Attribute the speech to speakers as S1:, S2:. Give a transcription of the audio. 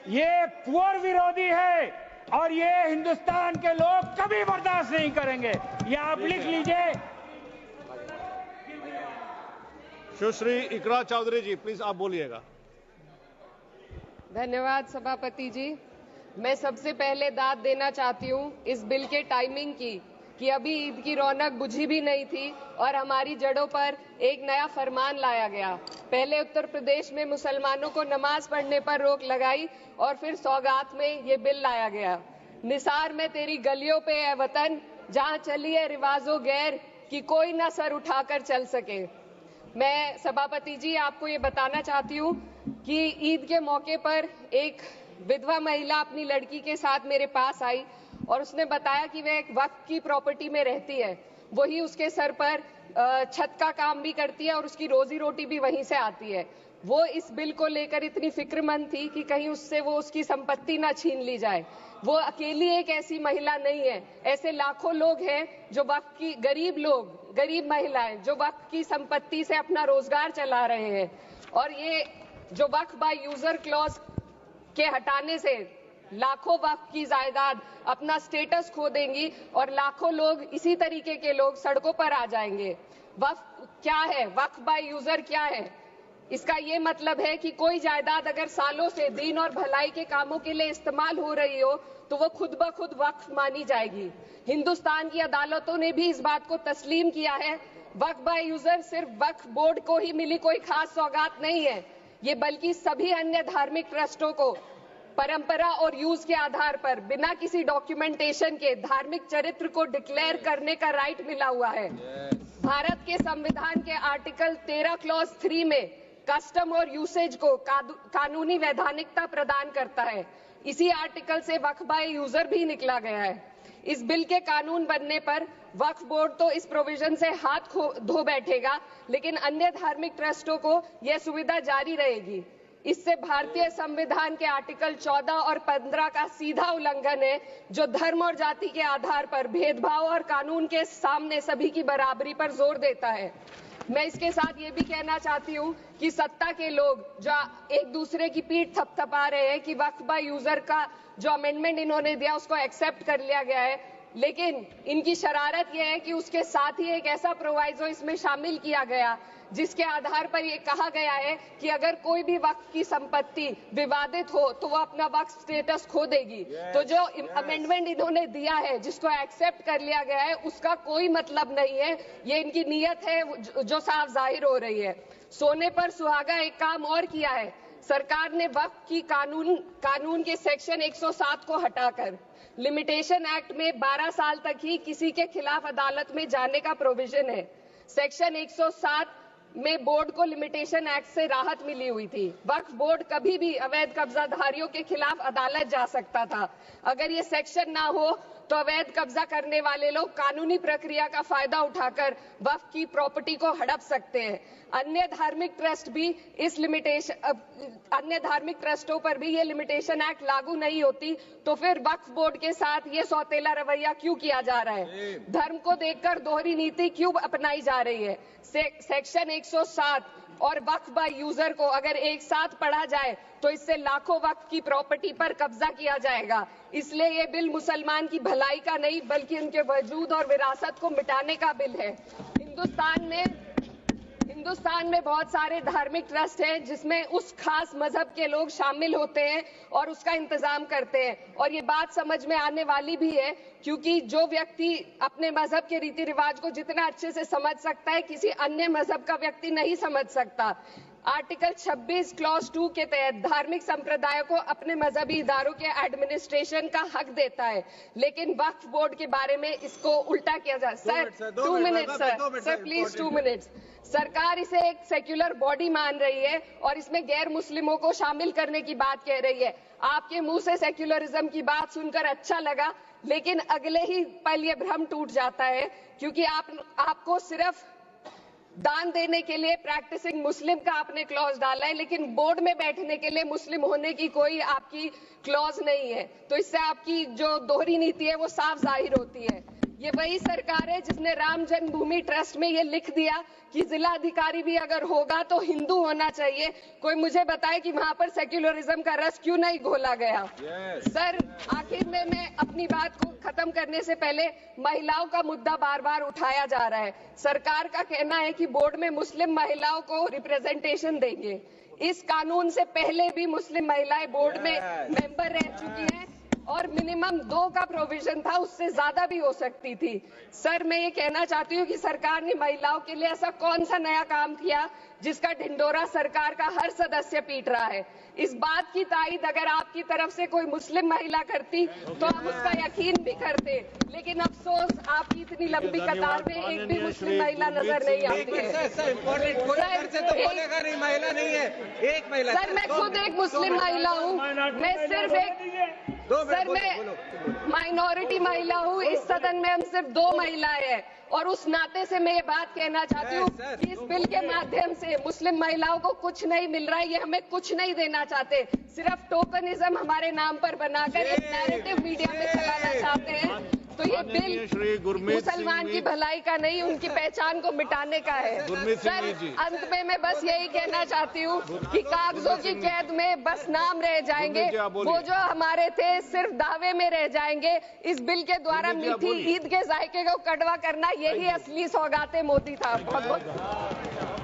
S1: ये पुअर विरोधी है और ये हिंदुस्तान के लोग कभी बर्दाश्त नहीं करेंगे। ये आप लिख लीजिए।
S2: सुश्री इकरा चौधरी जी, प्लीज आप बोलिएगा।
S3: धन्यवाद सभापति जी। मैं सबसे पहले दाद देना चाहती हूँ इस बिल के टाइमिंग की कि अभी ईद की रौनक बुझी भी नहीं थी और हमारी जड़ों पर एक नया फरमान लाया गया। पहले उत्तर प्रदेश में मुसलमानों को नमाज पढ़ने पर रोक लगाई और फिर सौगात में ये बिल लाया गया। निसार में तेरी गलियों पे है वतन, जहाँ चली है रिवाजों गैर कि कोई ना सर उठाकर चल सके। मैं सभापति जी आपको ये बताना चाहती हूँ कि ईद के मौके पर एक विधवा महिला अपनी लड़की के साथ मेरे पास आई और उसने बताया कि वह एक वक्फ की प्रॉपर्टी में रहती है। वही उसके सर पर छत का काम भी करती है और उसकी रोजी रोटी भी वहीं से आती है। वो इस बिल को लेकर इतनी फिक्रमंद थी कि कहीं उससे वो उसकी संपत्ति ना छीन ली जाए। वो अकेली एक ऐसी महिला नहीं है, ऐसे लाखों लोग हैं जो वक्फ की गरीब महिलाएं जो वक्फ की संपत्ति से अपना रोजगार चला रहे हैं। और ये जो वक्फ बाय यूजर क्लॉज के हटाने से लाखों वक्फ की जायदाद अपना स्टेटस खो देंगी और लाखों लोग इसी तरीके के लोग सड़कों पर आ जाएंगे। वक्फ क्या है? वक्फ बाय यूजर क्या है? इसका ये मतलब है कि कोई जायदाद अगर सालों से दीन और भलाई के कामों के लिए इस्तेमाल हो रही हो तो वो खुद ब खुद वक्फ मानी जाएगी। हिंदुस्तान की अदालतों ने भी इस बात को तस्लीम किया है। वक्फ बाय यूजर सिर्फ वक्फ बोर्ड को ही मिली कोई खास सौगात नहीं है, ये बल्कि सभी अन्य धार्मिक ट्रस्टों को परंपरा और यूज के आधार पर बिना किसी डॉक्यूमेंटेशन के धार्मिक चरित्र को डिक्लेयर करने का राइट मिला हुआ है। भारत के संविधान के आर्टिकल 13 क्लॉज 3 में कस्टम और यूसेज को कानूनी वैधानिकता प्रदान करता है। इसी आर्टिकल से वक्फ बाय यूजर भी निकला गया है। इस बिल के कानून बनने पर वक्फ बोर्ड तो इस प्रोविजन से हाथ धो बैठेगा, लेकिन अन्य धार्मिक ट्रस्टों को यह सुविधा जारी रहेगी। इससे भारतीय संविधान के आर्टिकल 14 और 15 का सीधा उल्लंघन है, जो धर्म और जाति के आधार पर भेदभाव और कानून के सामने सभी की बराबरी पर जोर देता है। मैं इसके साथ ये भी कहना चाहती हूँ कि सत्ता के लोग जो एक दूसरे की पीठ थपथपा रहे हैं कि वक्फ बाय यूजर का जो अमेंडमेंट इन्होंने दिया उसको एक्सेप्ट कर लिया गया है, लेकिन इनकी शरारत यह है कि उसके साथ ही एक ऐसा प्रोवाइजो इसमें शामिल किया गया जिसके आधार पर यह कहा गया है कि अगर कोई भी वक्फ की संपत्ति विवादित हो तो वो अपना वक्फ स्टेटस खो देगी। तो जो अमेंडमेंट इन्होंने दिया है, जिसको एक्सेप्ट कर लिया गया है, उसका कोई मतलब नहीं है। ये इनकी नीयत है जो साफ जाहिर हो रही है। सोने पर सुहागा एक काम और किया है। सरकार ने वक्फ की कानून के सेक्शन 107 को हटाकर लिमिटेशन एक्ट में 12 साल तक ही किसी के खिलाफ अदालत में जाने का प्रोविजन है। सेक्शन 107 में बोर्ड को लिमिटेशन एक्ट से राहत मिली हुई थी। वक्फ बोर्ड कभी भी अवैध कब्जाधारियों के खिलाफ अदालत जा सकता था। अगर ये सेक्शन ना हो तो अवैध कब्जा करने वाले लोग कानूनी प्रक्रिया का फायदा उठाकर वक्फ की प्रॉपर्टी को हड़प सकते हैं। अन्य धार्मिक ट्रस्टों पर भी ये लिमिटेशन एक्ट लागू नहीं होती, तो फिर वक्फ बोर्ड के साथ ये सौतेला रवैया क्यों किया जा रहा है? धर्म को देखकर दोहरी नीति क्यों अपनाई जा रही है? सेक्शन 107 और वक्फ बाय यूजर को अगर एक साथ पढ़ा जाए तो इससे लाखों वक्फ की प्रॉपर्टी पर कब्जा किया जाएगा। इसलिए ये बिल मुसलमान की भलाई का नहीं बल्कि उनके वजूद और विरासत को मिटाने का बिल है। हिंदुस्तान में बहुत सारे धार्मिक ट्रस्ट हैं जिसमें उस खास मजहब के लोग शामिल होते हैं और उसका इंतजाम करते हैं। और ये बात समझ में आने वाली भी है, क्योंकि जो व्यक्ति अपने मजहब के रीति रिवाज को जितना अच्छे से समझ सकता है, किसी अन्य मजहब का व्यक्ति नहीं समझ सकता। आर्टिकल 26 क्लॉज 2 के तहत धार्मिक संप्रदायों को अपने मजहबी इदारों के एडमिनिस्ट्रेशन का हक देता है, लेकिन वक्फ बोर्ड के बारे में इसको उल्टा किया जा। Sir 2 minute sir please 2 minutes. सरकार इसे एक सेक्युलर बॉडी मान रही है और इसमें गैर मुस्लिमों को शामिल करने की बात कह रही है। आपके मुंह से सेक्युलरिज्म की बात सुनकर अच्छा लगा, लेकिन अगले ही पल ये भ्रम टूट जाता है, क्योंकि आपको सिर्फ दान देने के लिए प्रैक्टिसिंग मुस्लिम का आपने क्लॉज डाला है, लेकिन बोर्ड में बैठने के लिए मुस्लिम होने की कोई आपकी क्लॉज नहीं है। तो इससे आपकी जो दोहरी नीति है वो साफ जाहिर होती है। ये वही सरकार है जिसने राम जन्मभूमि ट्रस्ट में ये लिख दिया कि जिलाधिकारी भी अगर होगा तो हिंदू होना चाहिए। कोई मुझे बताए कि वहां पर सेक्युलरिज्म का रस क्यों नहीं घोला गया। सर, आखिर में मैं अपनी बात को खत्म करने से पहले महिलाओं का मुद्दा बार बार उठाया जा रहा है। सरकार का कहना है कि बोर्ड में मुस्लिम महिलाओं को रिप्रेजेंटेशन देंगे। इस कानून से पहले भी मुस्लिम महिलाएं बोर्ड में मेंबर रह चुकी हैं और मिनिमम 2 का प्रोविजन था, उससे ज्यादा भी हो सकती थी। सर, मैं ये कहना चाहती हूँ कि सरकार ने महिलाओं के लिए ऐसा कौन सा नया काम किया जिसका ढिंडोरा सरकार का हर सदस्य पीट रहा है। इस बात की तायीद अगर आपकी तरफ से कोई मुस्लिम महिला करती तो हम उसका यकीन भी करते, लेकिन अफसोस आपकी इतनी लंबी कतार में एक भी मुस्लिम महिला नजर नहीं आती है। सर, मैं खुद एक मुस्लिम महिला हूँ, मैं सिर्फ एक सर मैं माइनॉरिटी महिला हूँ। इस सदन में हम सिर्फ 2 महिलाएं हैं और उस नाते से मैं ये बात कहना चाहती हूँ कि इस बिल के माध्यम से मुस्लिम महिलाओं को कुछ नहीं मिल रहा है। ये हमें कुछ नहीं देना चाहते, सिर्फ टोकनिज्म हमारे नाम पर बनाकर एक नैरेटिव मीडिया में चलाना चाहते हैं। तो ये बिल मुसलमान की भलाई का नहीं, उनकी पहचान को मिटाने का है। सर, अंत में मैं बस यही कहना चाहती हूँ कि कागजों की कैद में बस नाम रह जाएंगे, वो जो हमारे थे सिर्फ दावे में रह जाएंगे। इस बिल के द्वारा मीठी ईद के जायके को कड़वा करना, यही असली सौगाते मोदी था। बहुत बहुत